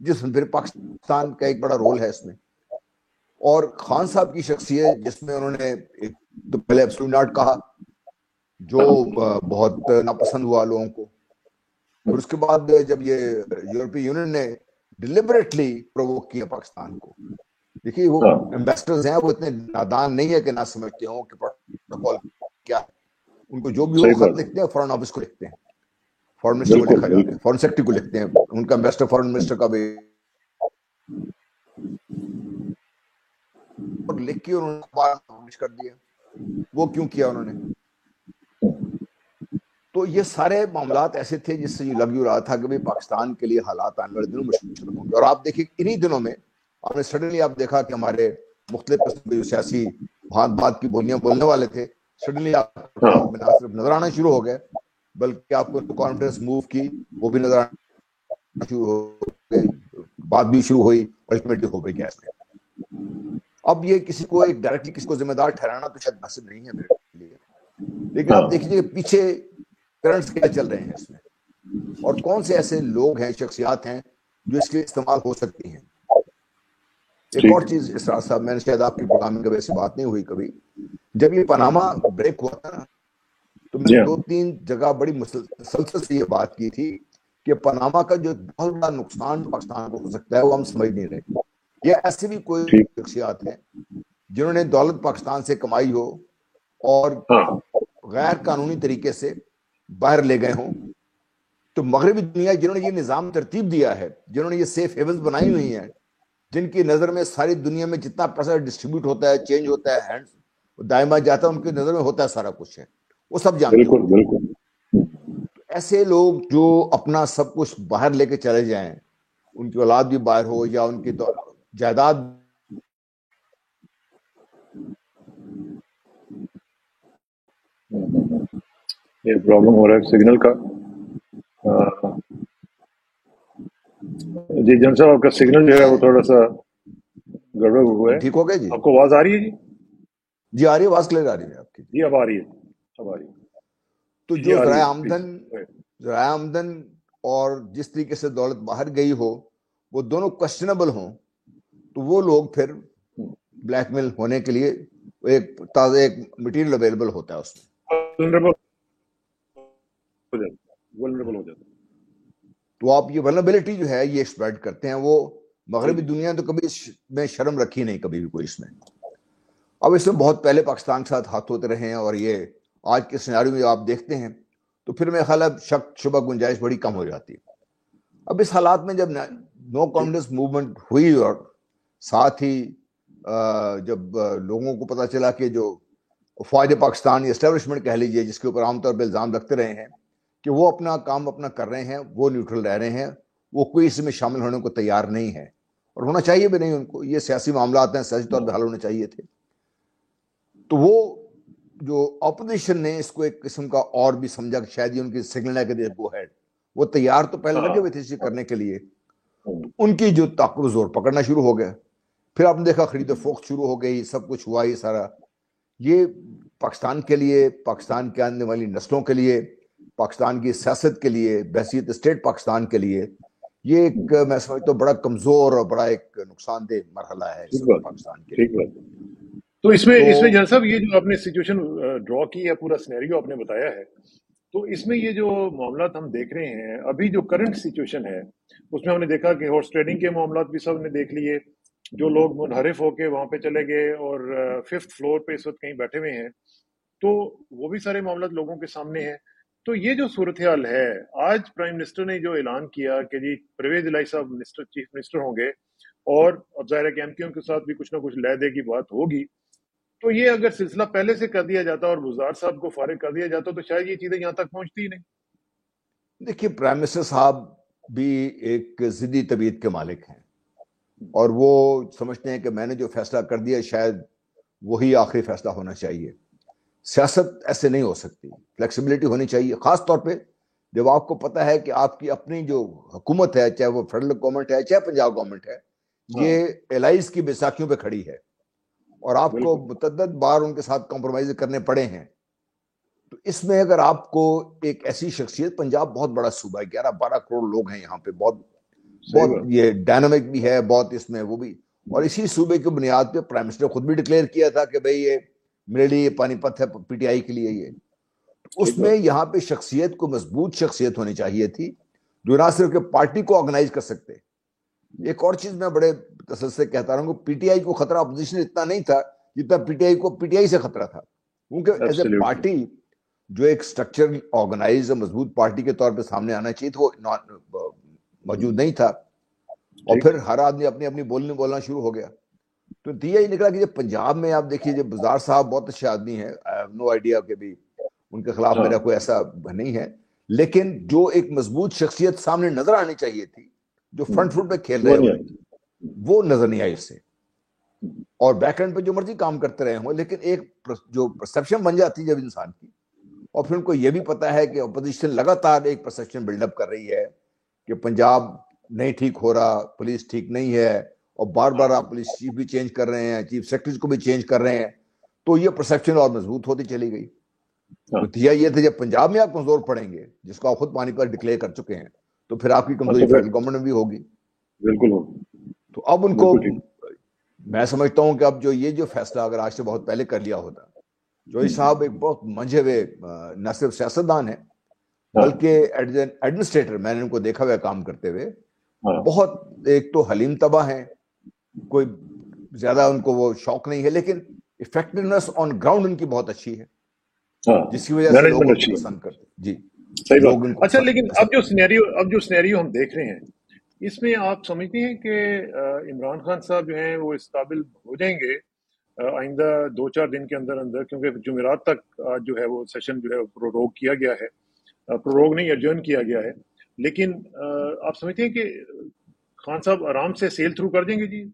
جس میں پھر پاکستان کا ایک بڑا رول ہے اس میں. اور خان صاحب کی شخصیت جس میں انہوں نے ایک تو پہلے ایبسولوٹ ناٹ کہا جو بہت ناپسند ہوا لوگوں کو، پھر اس کے بعد جب یہ یورپی یونین نے ڈیلیبریٹلی پرووک کیا پاکستان کو. دیکھیے وہ ایمبیسڈرز ہیں، وہ اتنے نادان نہیں ہے کہ نہ سمجھتے ہوں کہ پروٹوکول کیا ہے. ان کو جو بھی وہ خط لکھتے ہیں فورن آفس کو لکھتے ہیں، فورن منسٹر کو لکھا جاتا ہے، فورن سیکرٹری کو لکھتے ہیں. ان کا ایمبیسڈر فورن منسٹر کا بھی اور لکھ کے انہوں نے پبلش کر دیا. وہ کیوں کیا انہوں نے؟ تو یہ سارے معاملات ایسے تھے جس سے یہ لگ رہا تھا کہ پاکستان کے لیے حالات آنے والے دنوں مشکل ہوں گے. اور آپ دیکھیں انہی دنوں میں آپ نے سڈنلی آپ دیکھا کہ ہمارے مختلف قسم کے جو سیاسی بات کی بولیاں بولنے والے تھے سڈنلی آپ میں نہ صرف نظر آنا شروع ہو گئے بلکہ آپ کو کانفیڈنس موو کی وہ بھی نظر آنا شروع ہو گئی، بات بھی شروع ہوئی، الٹیمیٹلی ہو گئی کیسے. اب یہ کسی کو ایک ڈائریکٹلی کسی کو ذمہ دار ٹھہرانا تو شاید مناسب نہیں ہے میرے لیے، لیکن آپ دیکھیے کہ پیچھے کرنٹس کیا چل رہے ہیں اس میں اور کون سے ایسے لوگ ہیں، شخصیات ہیں جو اس کے استعمال ہو سکتی ہیں. ایک اور چیز اسرار صاحب، میں نے شاید آپ کے پروگرام میں کبھی ایسی بات نہیں ہوئی کبھی، جب یہ پاناما بریک ہوا تھا نا تو میں نے 2-3 جگہ بڑی مسلسل سے یہ بات کی تھی کہ پاناما کا جو بہت بڑا نقصان پاکستان کو ہو سکتا ہے وہ ہم سمجھ نہیں رہے. یہ ایسے بھی کوئی شخصیات ہیں جنہوں نے دولت پاکستان سے کمائی ہو اور غیر قانونی طریقے سے باہر لے گئے ہوں، تو مغربی دنیا جنہوں نے یہ نظام ترتیب دیا ہے، جنہوں نے یہ سیف ہیونز بنائی ہوئی ہیں، جن کی نظر میں ساری دنیا میں جتنا پیسہ ڈسٹریبیوٹ ہوتا ہے، چینج ہوتا ہے، ہینڈ دائما جاتا ہے، ان کی نظر میں ہوتا ہے سارا کچھ ہے، وہ سب جانتے ہوں گے. ایسے لوگ جو اپنا سب کچھ باہر لے کے چلے جائیں، ان کی اولاد بھی باہر ہو یا ان کی جائیداد یہ پرابلم ہو رہا ہے سگنل کا. جی جن صاحب آپ کا سگنل جو ہے وہ تھوڑا سا گڑبڑ ہوا ہے. ٹھیک ہو گیا جی؟ آپ کو آواز آ رہی ہے؟ جی آ رہی ہے، آواز کلیئر آ رہی ہے آپ کی؟ جی اب آ رہی ہے، اب آ رہی ہے. تو جو ذرائع آمدن اور جس طریقے سے دولت باہر گئی ہو وہ دونوں کوشچنبل ہوں تو وہ لوگ پھر بلیک میل ہونے کے لیے ایک تازہ ایک مٹیریل اویلیبل ہوتا ہے اس میں، ولنریبل ہو جاتا ہے. تو آپ یہ ولنریبلٹی جو ہے یہ اسپریڈ کرتے ہیں. وہ مغربی دنیا تو کبھی میں شرم رکھی نہیں کبھی بھی کوئی اس میں. اب اس میں بہت پہلے پاکستان کے ساتھ ہاتھ ہوتے رہے ہیں اور یہ آج کے سیناریو میں آپ دیکھتے ہیں تو پھر میرے خیال ہے شک شبہ گنجائش بڑی کم ہو جاتی ہے. اب اس حالات میں جب نو کانفیڈنس موومنٹ ہوئی اور ساتھ ہی جب لوگوں کو پتا چلا کہ جو فوج پاکستان اسٹیبلشمنٹ کہہ لیجیے جس کے اوپر عام طور پہ الزام لگتے رہے ہیں کہ وہ اپنا کام اپنا کر رہے ہیں، وہ نیوٹرل رہ رہے ہیں، وہ کوئی اس میں شامل ہونے کو تیار نہیں ہے اور ہونا چاہیے بھی نہیں ان کو. یہ سیاسی معاملات ہیں، سیاسی طور پہ حل ہونے چاہیے تھے. تو وہ جو اپوزیشن نے اس کو ایک قسم کا اور بھی سمجھا کہ شاید یہ ان کی سگنل ہے کہ گو ہیڈ، وہ تیار تو پہلے لگے ہوئے تھے اسے کرنے کے لیے. ان کی جو طاقت زور پکڑنا شروع ہو گیا. پھر آپ نے دیکھا خرید و فروخت شروع ہو گئی، سب کچھ ہوا. یہ سارا یہ پاکستان کے لیے، پاکستان کے آنے والی نسلوں کے لیے، پاکستان کی سیاست کے لیے، بحیثیت اسٹیٹ پاکستان کے لیے یہ ایک میں سمجھتا ہوں بڑا کمزور اور بڑا ایک نقصان دہ مرحلہ ہے اس وقت پاکستان کے لیے. تو اس میں جان صاحب یہ جو آپ نے سچویشن ڈرا کی ہے، پورا سینیریو آپ نے بتایا ہے، تو اس میں یہ جو معاملات ہم دیکھ رہے ہیں ابھی جو کرنٹ سچویشن ہے اس میں ہم نے دیکھا کہ ہارس ٹریڈنگ کے معاملات بھی سب نے دیکھ لیے. جو لوگ منحرف ہو کے وہاں پہ چلے گئے اور 5th فلور پہ اس وقت کہیں بیٹھے ہوئے ہیں، تو وہ بھی سارے معاملات لوگوں کے سامنے ہیں. تو یہ جو صورتحال ہے، آج پرائم منسٹر نے جو اعلان کیا کہ جی پرویز الہی صاحب چیف منسٹر ہوں گے اور اب ظاہر ہے کہ ایم کیو ایم کے ساتھ بھی کچھ نہ کچھ لے دے کی بات ہوگی. تو یہ اگر سلسلہ پہلے سے کر دیا جاتا اور گزار صاحب کو فارغ کر دیا جاتا تو شاید یہ چیزیں یہاں تک پہنچتی ہی نہیں. دیکھیے پرائم منسٹر صاحب بھی ایک ضدی طبیعت کے مالک ہیں اور وہ سمجھتے ہیں کہ میں نے جو فیصلہ کر دیا شاید وہی آخری فیصلہ ہونا چاہیے. سیاست ایسے نہیں ہو سکتی، فلیکسیبلٹی ہونی چاہیے، خاص طور پہ جب آپ کو پتا ہے کہ آپ کی اپنی جو حکومت ہے، چاہے وہ فیڈرل گورنمنٹ ہے چاہے پنجاب گورنمنٹ ہے، یہ الائز کی بیساکھیوں پہ کھڑی ہے اور آپ کو متعدد بار ان کے ساتھ کمپرومائز کرنے پڑے ہیں. تو اس میں اگر آپ کو ایک ایسی شخصیت، پنجاب بہت بڑا صوبہ ہے، 11-12 کروڑ لوگ ہیں یہاں پہ، بہت بہت یہ ڈائنامک بھی ہے بہت اس میں وہ بھی. اور اسی صوبے کی بنیاد پہ پرائم منسٹر خود بھی ڈکلیئر کیا تھا کہ بھئی یہ میرے لیے پانی پت ہے پی ٹی آئی کے لیے. یہ اس میں یہاں پہ شخصیت کو مضبوط شخصیت ہونی چاہیے تھی جو نہ صرف کہ پارٹی کو آرگنائز کر سکتے. ایک اور چیز میں بڑے تسلسل سے کہتا رہا ہوں کہ پی ٹی آئی کو خطرہ اپوزیشن اتنا نہیں تھا جتنا پی ٹی آئی کو پی ٹی آئی سے خطرہ تھا, کیونکہ ایز اے پارٹی جو ایک سٹرکچر آرگنائز مضبوط پارٹی کے طور پہ سامنے آنا چاہیے تھا وہ موجود نہیں تھا. اور پھر ہر آدمی اپنی اپنی بولنا شروع ہو گیا. تو نتیجہ یہ نکلا کہ جب پنجاب میں آپ دیکھیے جب بزار صاحب بہت اچھے آدمی ہیں, نو آئیڈیا کہ بھی ان کے خلاف میرا کوئی ایسا نہیں ہے, لیکن جو ایک مضبوط شخصیت سامنے نظر آنی چاہیے تھی جو فرنٹ فٹ پہ کھیل رہے ہوتے وہ نظر نہیں آئی اس سے. اور بیک اینڈ پہ جو مرضی کام کرتے رہے ہوں, لیکن ایک جو پرسپشن بن جاتی جب انسان کی, اور پھر ان کو یہ بھی پتا ہے کہ اپوزیشن لگاتار ایک پرسپشن بلڈ اپ کر رہی ہے کہ پنجاب نہیں ٹھیک ہو رہا, پولیس ٹھیک نہیں ہے, اور بار بار آپ پولیس چیف بھی چینج کر رہے ہیں, چیف سیکرٹری کو بھی چینج کر رہے ہیں, تو یہ پرسپشن اور مضبوط ہوتی چلی گئی. نتیجہ یہ تھا جب پنجاب میں آپ کمزور پڑیں گے جس کو آپ خود پانی پر ڈکلیئر کر چکے ہیں, تو پھر آپ کی کمزوری فیڈرل گورنمنٹ میں بھی ہوگی. بالکل. تو اب ان کو میں سمجھتا ہوں کہ اب جو یہ جو فیصلہ اگر آج سے بہت پہلے کر لیا ہوتا, جوہری صاحب ایک بہت منجھے ہوئے نہ صرف سیاستدان ہیں بلکہ ایڈمنسٹریٹر, میں نے ان کو دیکھا ہوا کام کرتے ہوئے, بہت ایک تو حلیم طبع ہیں, کوئی زیادہ ان کو وہ شوق نہیں ہے, لیکن افیکٹونیس آن گراؤنڈ ان کی بہت اچھی ہے, جس کی وجہ سے لوگ ان کو پسند کرتے. جی صحیح بات. اچھا, لیکن اب جو سینیریو ہم دیکھ رہے ہیں اس میں آپ سمجھتے ہیں کہ عمران خان صاحب جو ہیں وہ اس قابل ہو جائیں گے آئندہ 2-4 دن کے اندر اندر, کیونکہ جمعرات تک جو ہے وہ سیشن جو ہے پروروگ کیا گیا ہے, پروروگ نہیں ایڈجرن کیا گیا ہے, لیکن آپ سمجھتے ہیں کہ خان صاحب آرام سے سیل تھرو کر دیں گے؟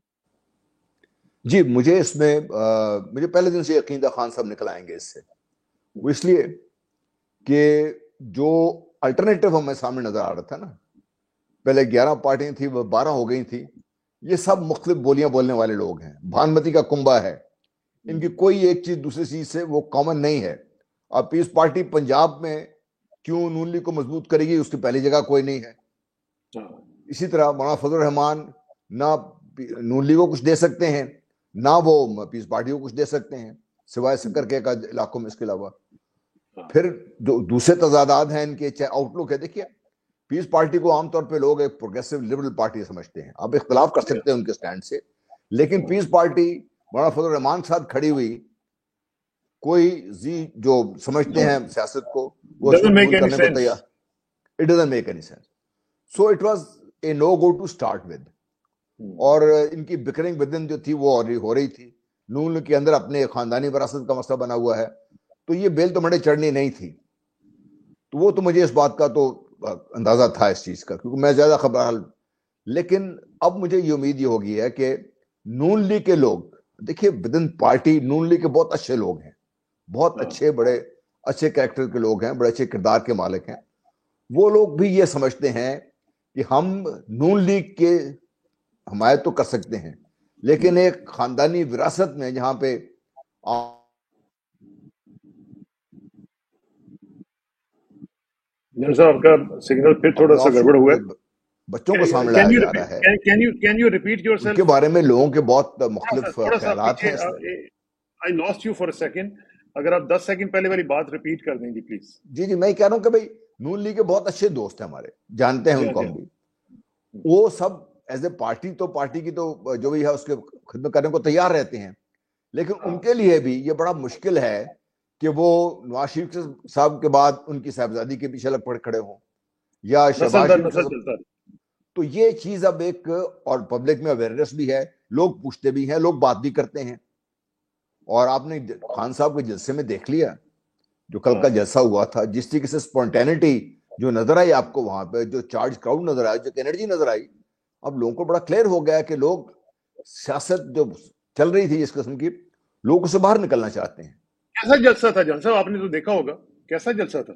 جی مجھے اس میں مجھے پہلے دن سے یقین تھا خان صاحب نکل آئیں گے اس سے. وہ اس لیے کہ جو الٹرنیٹو ہمیں سامنے نظر آ رہا تھا نا, پہلے 11 پارٹیاں تھیں وہ 12 ہو گئی تھیں, یہ سب مختلف بولیاں بولنے والے لوگ ہیں, بھانمتی کا کنبہ ہے, ان کی کوئی ایک چیز دوسری چیز سے وہ کامن نہیں ہے. اب پیس پارٹی پنجاب میں کیوں نون لیگ کو مضبوط کرے گی, اس کی پہلی جگہ کوئی نہیں ہے. اسی طرح مولانا فضل الرحمان نہ نون لیگ کو کچھ دے سکتے ہیں نہ وہ پیس پارٹی کو کچھ دے سکتے ہیں سوائے سکر کے علاقوں میں, اس کے علاوہ پھر جو دوسرے تضادات ہیں ان کے, چاہے آؤٹ لک ہے. دیکھیے پیس پارٹی کو عام طور پہ لوگ ایک پروگریسو لبرل پارٹی سمجھتے ہیں, آپ اختلاف کر سکتے ہیں ان کے سٹینڈ سے, لیکن پیس پارٹی مولانا فضل الرحمان کے ساتھ کھڑی ہوئی, کوئی جو سمجھتے ہیں سیاست کو وہ اس کو قبول کرنے کو تیار. It doesn't make any sense. So it was a no-go to start with. اور ان کی بکرنگ ودن جو تھی وہ ہو رہی تھی, نون کے اندر اپنے خاندانی وراثت کا مسئلہ بنا ہوا ہے, تو یہ بیل تو مڑے چڑھنی نہیں تھی. تو وہ تو مجھے اس بات کا تو اندازہ تھا اس چیز کا, کیونکہ میں زیادہ خبر. لیکن اب مجھے یہ امید یہ ہوگی ہے کہ نون لیگ کے لوگ, دیکھیے ودن پارٹی نون لیگ کے بہت اچھے لوگ ہیں, بہت اچھے بڑے اچھے کریکٹر کے لوگ ہیں, بڑے اچھے کردار کے مالک ہیں. وہ لوگ بھی یہ سمجھتے ہیں کہ ہم نون لیگ کے حمایت تو کر سکتے ہیں, لیکن ایک خاندانی وراثت میں جہاں پہ آپ کا سگنل پھر تھوڑا سا گڑبڑ ہوا ہے, بچوں کو سامنے لایا جا رہا ہے, can you repeat yourself? ان کے بارے میں لوگوں کے بہت مختلف خیالات ہیں. I lost you for a second. اگر آپ 10 سیکنڈ پہلے والی بات ریپیٹ کر دیں گی پلیز. جی میں کہہ رہا ہوں کہ بھائی نون لیگ کے بہت اچھے دوست ہیں ہمارے, جانتے ہیں ان کو ہم بھی, وہ سب ایز اے پارٹی تو پارٹی کی تو جو بھی ہے اس کے خدمت کرنے کو تیار رہتے ہیں, لیکن ان کے لیے بھی یہ بڑا مشکل ہے کہ وہ نواز شریف صاحب کے بعد ان کی صاحبزادی کے پیچھے لگ پڑ کھڑے ہوں یا شہباز شریف. تو یہ چیز اب ایک, اور پبلک میں اویئرنیس بھی ہے, لوگ پوچھتے بھی ہیں, لوگ بات بھی کرتے ہیں. اور آپ نے خان صاحب کے جلسے میں دیکھ لیا جو کل کا جلسہ ہوا تھا, جس طریقے سے اسپونٹینٹی جو نظر آئی آپ کو وہاں پہ, جو چارج کراؤڈ نظر آئی, جو انرجی نظر آئی, اب لوگوں کو بڑا کلیئر ہو گیا کہ لوگ سیاست جو چل رہی تھی اس قسم کی, لوگ اسے باہر نکلنا چاہتے ہیں. کیسا جلسہ تھا جان صاحب, آپ نے تو دیکھا ہوگا, کیسا جلسہ تھا؟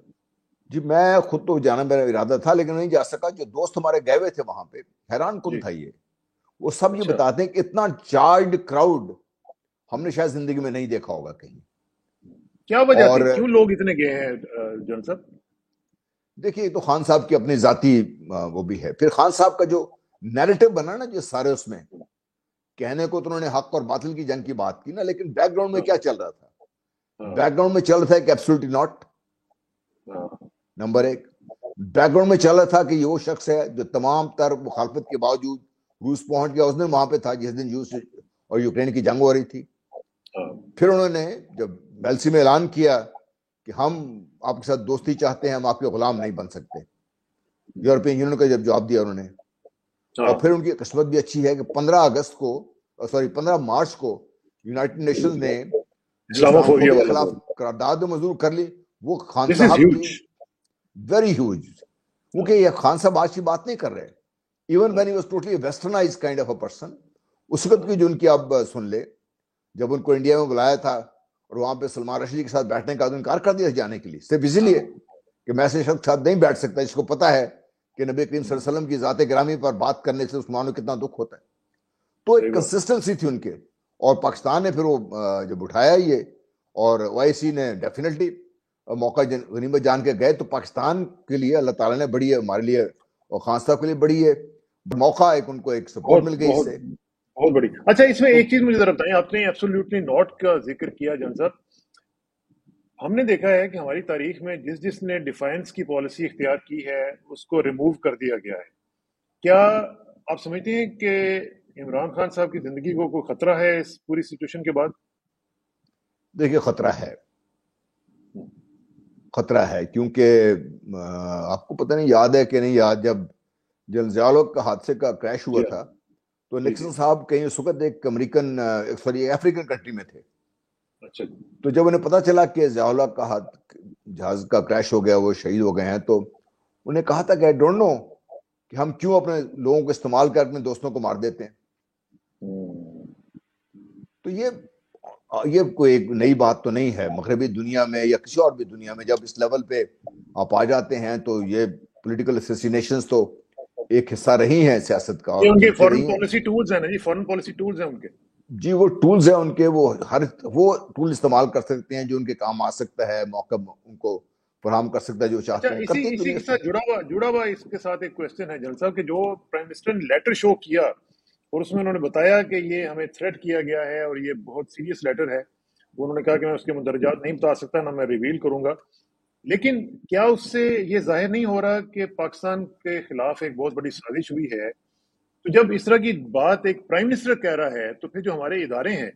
جی میں خود تو جانا میرا ارادہ تھا لیکن نہیں جا سکا. جو دوست ہمارے گئے ہوئے تھے وہاں پہ, حیران کن تھا یہ, وہ سب یہ بتاتے ہیں کہ اتنا چارجڈ کراؤڈ ہم نے شاید زندگی میں نہیں دیکھا ہوگا کہیں. کیا وجہ تھی, کیوں لوگ اتنے گئے ہیں جان صاحب؟ دیکھیے تو خان صاحب کی اپنی ذاتی وہ بھی ہے, پھر خان صاحب کا جو نیریٹو بنا نا جو سارے اس میں کہنے کو تو انہوں نے حق اور باطل کی جنگ کی بات کی نا، لیکن بیک گراؤنڈ میں کیا چل رہا تھا؟ بیک گراؤنڈ میں چل رہا تھا کہ ایبسولوٹلی ناٹ، نمبر ایک۔ بیک گراؤنڈ میں چل رہا تھا کہ یہ وہ شخص ہے جو تمام تر مخالفت کے باوجود روس پہنچ گیا، اس دن وہاں پہ تھا جس دن روس اور یوکرین کی جنگ ہو رہی تھی۔ پھر انہوں نے جب ویلسی میں اعلان کیا کہ ہم آپ کے ساتھ دوستی چاہتے ہیں، ہم آپ کے غلام نہیں بن سکتے، یورپین یونین کا جب جواب دیا انہوں نے۔ اور پھر ان کی قسمت بھی اچھی ہے کہ 15 مارچ کو یونائٹڈ نیشنز نے اسلاموفوبیا کے خلاف قرارداد منظور کر لی۔ وہ خان صاحب کی ویری ہیوج، کیونکہ یہ خان صاحب آج کی بات نہیں کر رہے، even when he was totally westernised kind of a person, اس وقت کی جو ان کی آپ سن لے، جب ان کو انڈیا میں بلایا تھا اور وہاں پہ سلمان رشید کے ساتھ بیٹھنے کا انکار کر دیا جانے کے لیے، صرف اسی لیے کہ میں ایسے شخص کے ساتھ نہیں بیٹھ سکتا جس کو پتا ہے کہ نبی کریم صلی اللہ علیہ وسلم کی ذات گرامی پر بات کرنے سے مسلمانوں کو کتنا دکھ ہوتا ہے۔ تو ایک کنسسٹنسی تھی ان کے، اور پاکستان نے پھر وہ جب اٹھایا یہ، اور وائی سی نے ڈیفینیٹلی موقع غنیمت جان کے گئے، تو پاکستان کے لیے اللہ تعالیٰ نے بڑی ہے، ہمارے لیے اور خان صاحب کے لیے بڑی ہے موقع، ایک ان کو ایک سپورٹ مل گئی اس سے، بہت بڑی۔ اچھا، اس میں ایک چیز مجھے ذرا بتائیں، آپ نے ایبسولوٹلی ناٹ کا ذکر کیا جان صاحب۔ ہم نے دیکھا ہے کہ ہماری تاریخ میں جس نے ڈیفینس کی پالیسی اختیار کی ہے اس کو ریموو کر دیا گیا ہے۔ کیا آپ سمجھتے ہیں کہ عمران خان صاحب کی زندگی کو کوئی خطرہ ہے اس پوری سچویشن کے بعد؟ دیکھیے خطرہ ہے کیونکہ آپ کو پتہ نہیں یاد ہے کہ نہیں یاد، جب ضیاء الحق کا حادثے کا کریش ہوا تھا تو نکسن صاحب کہیں اس وقت ایک افریقن کنٹری میں تھے۔ تو جب انہیں پتا چلا کہ ضیاء الحق کا جہاز کا کریش ہو گیا، وہ شہید ہو گئے ہیں، تو انہیں کہا تھا کہ آئی ڈونٹ نو کہ ہم کیوں اپنے لوگوں کو استعمال کر اپنے دوستوں کو مار دیتے ہیں۔ تو یہ کوئی ایک نئی بات تو نہیں ہے مغربی دنیا میں یا کسی اور بھی دنیا میں، جب اس لیول پہ آپ آ جاتے ہیں تو یہ پولیٹیکل اسیسینیشنز تو ایک حصہ رہی ہیں سیاست کا، اور ان کے فورن پالیسی ٹولز ہیں نا جی، فورن پالیسی ٹولز ہیں ان کے، جی وہ ٹولز ہیں ان کے، وہ ٹول استعمال کر سکتے ہیں جو ان کے کام آ سکتا ہے، موقع ان کو فراہم کر سکتا ہے جو چاہتے ہیں۔ اسی کے ساتھ جڑا ہوا اس کے ساتھ ایک کوشچن ہے جنرل صاحب، کہ جو پرائم منسٹر نے لیٹر شو کیا اور اس میں انہوں نے بتایا کہ یہ ہمیں تھریٹ کیا گیا ہے اور یہ بہت سیریس لیٹر ہے، انہوں نے کہا کہ میں اس کے مندرجات نہیں بتا سکتا، نہ میں ریویل کروں گا، لیکن کیا اس سے یہ ظاہر نہیں ہو رہا کہ پاکستان کے خلاف ایک بہت بڑی سازش ہوئی ہے؟ تو جب اس طرح کی بات ایک پرائم منسٹر کہہ رہا ہے تو پھر جو ہمارے ادارے ہیں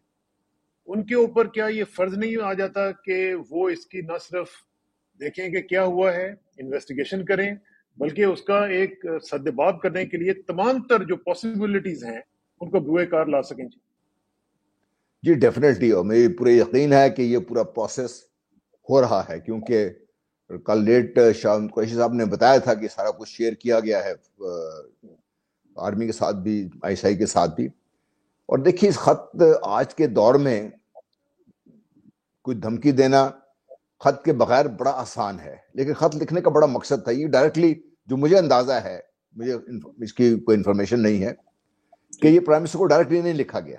ان کے اوپر کیا یہ فرض نہیں آ جاتا کہ وہ اس کی نہ صرف دیکھیں کہ کیا ہوا ہے، انویسٹیگیشن کریں، بلکہ اس کا ایک سدباب کرنے کے لیے تمام تر جو پاسبلٹیز ہیں ان کو بروئے کار لا سکیں؟ جی ڈیفینیٹلی، اور مجھے پورا یقین ہے کہ یہ پورا پروسیس ہو رہا ہے، کیونکہ کل لیٹ شام قریشی صاحب نے بتایا تھا کہ سارا کچھ شیئر کیا گیا ہے آرمی کے ساتھ بھی، آئی ایس آئی کے ساتھ بھی۔ اور دیکھیے اس خط آج کے دور میں کوئی دھمکی دینا خط کے بغیر بڑا آسان ہے، لیکن خط لکھنے کا بڑا مقصد تھا۔ یہ ڈائریکٹلی جو مجھے اندازہ ہے، مجھے اس کی کوئی انفارمیشن نہیں ہے کہ یہ پرائم منسٹر کو ڈائریکٹلی نہیں لکھا گیا،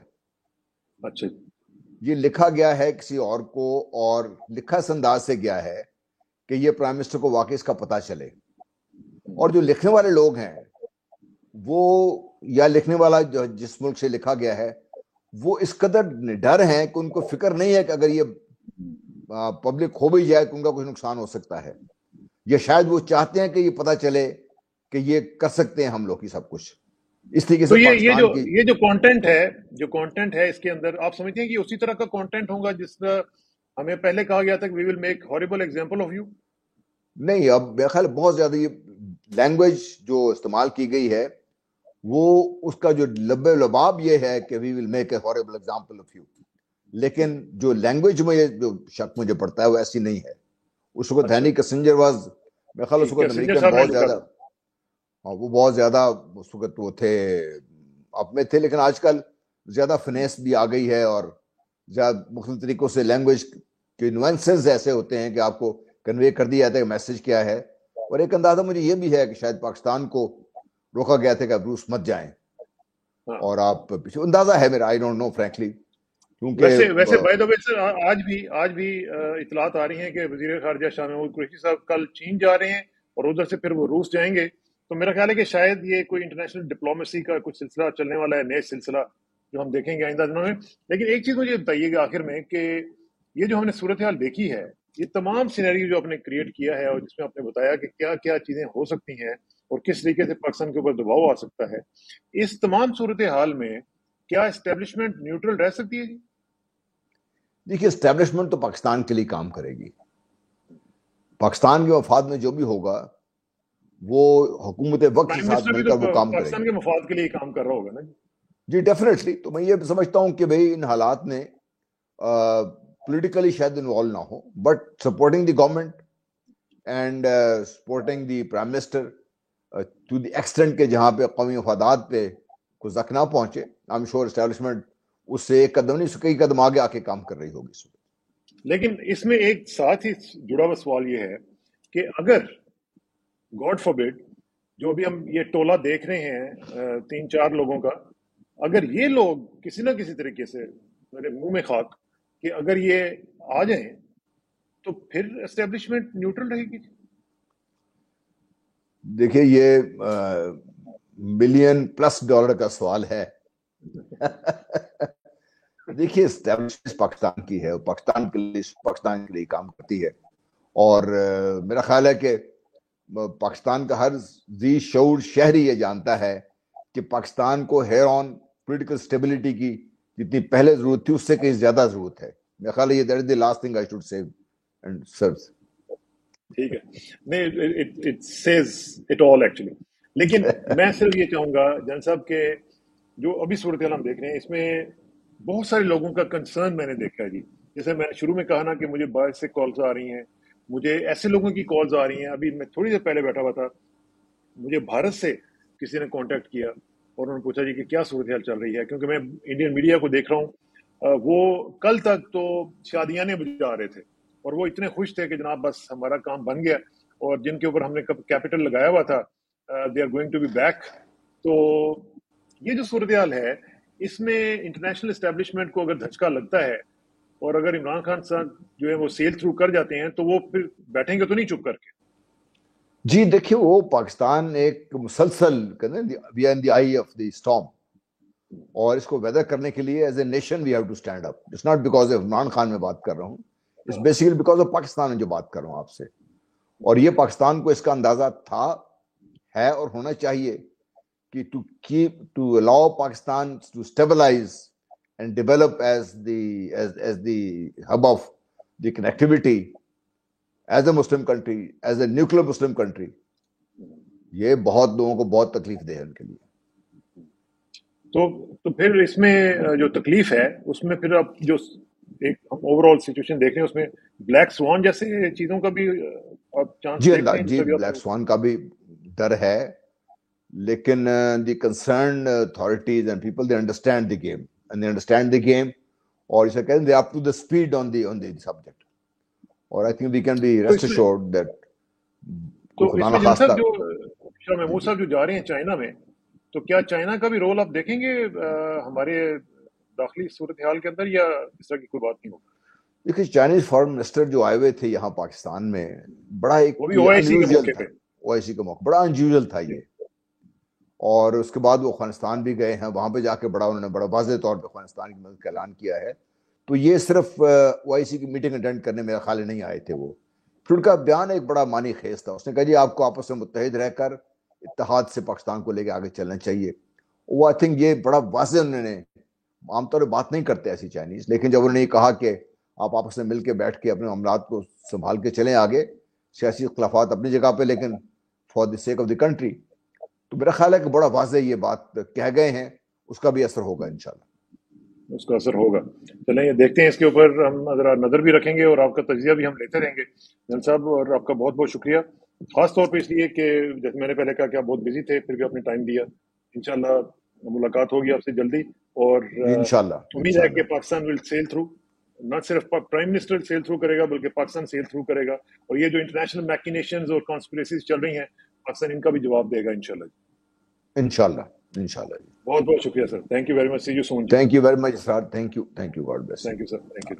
اچھا، یہ لکھا گیا ہے کسی اور کو، اور لکھا اس انداز سے گیا ہے کہ یہ پرائم منسٹر کو واقعی اس کا پتہ چلے۔ اور جو لکھنے والے لوگ ہیں وہ، یا لکھنے والا جو جس ملک سے لکھا گیا ہے، وہ اس قدر ڈر ہیں کہ ان کو فکر نہیں ہے کہ اگر یہ پبلک ہو بھی جائے تو ان کا کچھ نقصان ہو سکتا ہے، یا شاید وہ چاہتے ہیں کہ یہ پتہ چلے کہ یہ کر سکتے ہیں ہم لوگ یہ سب کچھ، اس طریقے سے پاکستان کی یہ جو کانٹینٹ ہے اس کے اندر، آپ سمجھتے ہیں کہ اسی طرح کا کانٹینٹ ہوگا جس طرح ہمیں پہلے کہا گیا تھا کہ we will make horrible example of you? نہیں، اب میرا خیال بہت زیادہ یہ لینگویج جو استعمال کی گئی ہے وہ اس کا جو لب لباب یہ ہے کہ we will make a horrible example of you, لیکن جو لینگویج میں جو شک مجھے پڑتا ہے وہ ایسی نہیں ہے۔ اس وقت ہینری کسنجر واز، میرا خیال اس وقت امریکن بہت زیادہ، وہ بہت زیادہ اس وقت وہ تھے اپ میں تھے، لیکن آج کل زیادہ فنیس بھی آ گئی ہے، اور زیادہ مختلف طریقوں سے لینگویج کے نوانسز ایسے ہوتے ہیں کہ آپ کو کنوے کر دیا جاتا ہے کہ میسج کیا ہے۔ اور ایک اندازہ مجھے یہ بھی ہے کہ شاید پاکستان کو روکا گیا تھا کہ آپ روس مت جائیں، اور آپ پیچھے اندازہ ہے میرا، آئی ڈونٹ نو فرینکلی، کیونکہ ویسے بائی دا وے سر، آج بھی اطلاعات آ رہی ہیں کہ وزیر خارجہ شاہ محمود قریشی صاحب کل چین جا رہے ہیں اور ادھر سے پھر وہ روس جائیں گے، تو میرا خیال ہے کہ شاید یہ کوئی انٹرنیشنل ڈپلومیسی کا کچھ سلسلہ چلنے والا ہے، نئے سلسلہ جو ہم دیکھیں گے آئندہ دنوں میں. لیکن ایک چیز مجھے بتائیے گا آخر میں کہ یہ جو ہم نے صورتحال دیکھی ہے، یہ تمام سینیریو جو آپ نے کریٹ کیا ہے اور جس میں آپ نے بتایا کہ کیا کیا چیزیں ہو سکتی ہیں اور کس طریقے سے پاکستان کے اوپر دباؤ آ سکتا ہے، اس تمام صورتحال میں کیا اسٹیبلشمنٹ نیوٹرل رہ سکتی ہے جی؟ دیکھیے اسٹیبلشمنٹ تو پاکستان کے لیے کام کرے گی. پاکستان کے مفاد میں جو بھی ہوگا وہ حکومت وقت کے پرائم ساتھ منسٹر بھی مل کر تو وہ کام کرے پاکستان گی. کے مفاد کے لیے کام کر رہا ہوگا نا جی ڈیفینیٹلی. تو میں یہ سمجھتا ہوں کہ بھئی ان حالات میں پولیٹیکلی شاید انوالو نہ ہو، but supporting the government and supporting the prime minister to the extent کہ جہاں پہ قومی مفادات پہ کوئی زخم نہ پہنچے. آئی ایم شیور اسٹیبلشمنٹ اس سے ایک قدم نہیں، اس سے کئی قدم آگے آ کے کام کر رہی ہوگی اس وقت. لیکن اس میں ایک ساتھ ہی جڑا ہوا سوال یہ ہے کہ اگر گاڈ فوربڈ جو ابھی ہم یہ ٹولہ دیکھ رہے ہیں 3-4 لوگوں کا، اگر یہ لوگ کسی نہ کسی طریقے سے، میرے منہ میں خاک، کہ اگر یہ آ جائیں تو پھر اسٹیبلشمنٹ نیوٹرل رہے گی. دیکھیے یہ ملین پلس ڈالر کا سوال ہے. دیکھیے اسٹیبلشمنٹ پاکستان کی ہے، پاکستان کے لیے کام کرتی ہے، اور میرا خیال ہے کہ پاکستان کا ہر ذی شعور شہری یہ جانتا ہے کہ پاکستان کو ہیئر آن پولیٹیکل اسٹیبلٹی کی جتنی پہلے ضرورت تھی اس سے کہیں زیادہ ضرورت ہے. میرا خیال ہے یہ that is the last thing I should say and sirs. ٹھیک ہے، نہیں it says it all actually. لیکن میں صرف یہ چاہوں گا جان صاحب کہ جو ابھی صورتحال ہم دیکھ رہے ہیں اس میں بہت سارے لوگوں کا کنسرن میں نے دیکھا ہے جی. جیسے میں نے شروع میں کہا نا کہ مجھے باہر سے کالز آ رہی ہیں، مجھے ایسے لوگوں کی کالز آ رہی ہیں. ابھی میں تھوڑی دیر پہلے بیٹھا ہوا تھا، مجھے بھارت سے کسی نے کانٹیکٹ کیا اور انہوں نے پوچھا جی کہ کیا صورتحال چل رہی ہے، کیونکہ میں انڈین میڈیا کو دیکھ رہا ہوں. وہ کل تک تو شادیانے بجا رہے تھے اور وہ اتنے خوش تھے کہ جناب بس ہمارا کام بن گیا، اور جن کے اوپر ہم نے کیپٹل لگایا ہوا تھا they are going to be back. تو یہ جو صورتحال ہے اس میں انٹرنیشنل اسٹیبلشمنٹ کو اگر دھچکا لگتا ہے اور اگر عمران خان صاحب جو ہے وہ سیل تھرو کر جاتے ہیں تو وہ پھر بیٹھیں گے تو نہیں چپ کر کے. جی دیکھیے وہ پاکستان ایک مسلسل we are in the eye of the storm, اور اس کو ویدر کرنے کے لیے as a nation we have to stand up. It's not because of Imran Khan میں بات کر رہا ہوں، it's basically because of Pakistan میں جو بات کر رہا ہوں آپ سے. اور یہ پاکستان کو اس کا اندازہ تھا، ہے اور ہونا چاہیے کہ to allow Pakistan to stabilize and develop as the hub of the connectivity as a Muslim country, as a nuclear Muslim country. یہ بہت لوگوں کو بہت تکلیف دے ہے ان کے لیے. تو پھر اس میں جو تکلیف ہے اس میں پھر اب جو ایک ہم اوور آل سچویشن دیکھ رہے ہیں اس میں بلیک سوان جیسے چیزوں کا بھی چانس جی اللہ جی بلیک سوان کا بھی ڈر ہے، لیکن the concerned authorities and people they understand the game and they understand the game, اور اسے کہتے ہیں they up to the speed on the subject. اور I think we can be rest assured that خدا نہ خواستہ جو شاہ محمود صاحب جو جا رہے ہیں چائنا میں، تو کیا چائنا کا بھی رول آپ دیکھیں گے ہمارے داخلی صورتحال کے اندر، یا اس طرح کی کوئی بات نہیں ہوگی؟ دیکھیے چائنیز فارن منسٹر جو آئے ہوئے تھے یہاں پاکستان میں، بڑا ایک OIC کا موقع بڑا انجیوزل تھا یہ. اور اس کے بعد وہ افغانستان بھی گئے ہیں، وہاں پہ جا کے انہوں نے بڑا واضح طور پہ افغانستان کی مدد کا اعلان کیا ہے. تو یہ صرف OIC کی میٹنگ اٹینڈ کرنے میرے خیال نہیں آئے تھے وہ. پھر ان کا بیان ایک بڑا معنی خیز تھا. اس نے کہا جی آپ کو آپس میں متحد رہ کر اتحاد سے پاکستان کو لے کے آگے چلنا چاہیے. وہ آئی تھنک یہ بڑا واضح انہوں نے، عام طور پہ بات نہیں کرتے ایسی چائنیز، لیکن جب انہوں نے یہ کہا کہ آپ آپس میں مل کے بیٹھ کے اپنے معاملات کو سنبھال کے چلیں آگے، سیاسی اختلافات اپنی جگہ پہ لیکن for the sake of the country, تو میرا خیال ہے کہ بڑا واضح یہ بات کہہ گئے ہیں. اس کا بھی اثر ہوگا انشاءاللہ، اس کا اثر ہوگا. چلیں یہ دیکھتے ہیں، اس کے اوپر ہم ذرا نظر بھی رکھیں گے اور آپ کا تجزیہ بھی ہم لیتے رہیں گے جن صاحب. اور آپ کا بہت بہت شکریہ، خاص طور پہ اس لیے کہ جیسے میں نے پہلے کہا کہ آپ بہت بزی تھے، پھر بھی آپ نے ٹائم دیا. انشاءاللہ ملاقات ہوگی آپ سے جلدی، اور انشاءاللہ امید ہے کہ پاکستان ول سیل تھرو. نہ صرف پرائم منسٹر سیل تھرو کرے گا بلکہ پاکستان سیل تھرو کرے گا. اور یہ جو انٹرنیشنل میکینیشنز اور کانسپریسیز چل رہی ہیں، پاکستان ان کا بھی جواب دے گا انشاءاللہ. انشاءاللہ. بہت بہت شکریہ sir. Thank you very much. See you soon. Thank you very much sir. Thank you. God bless. Thank you sir. Thank you.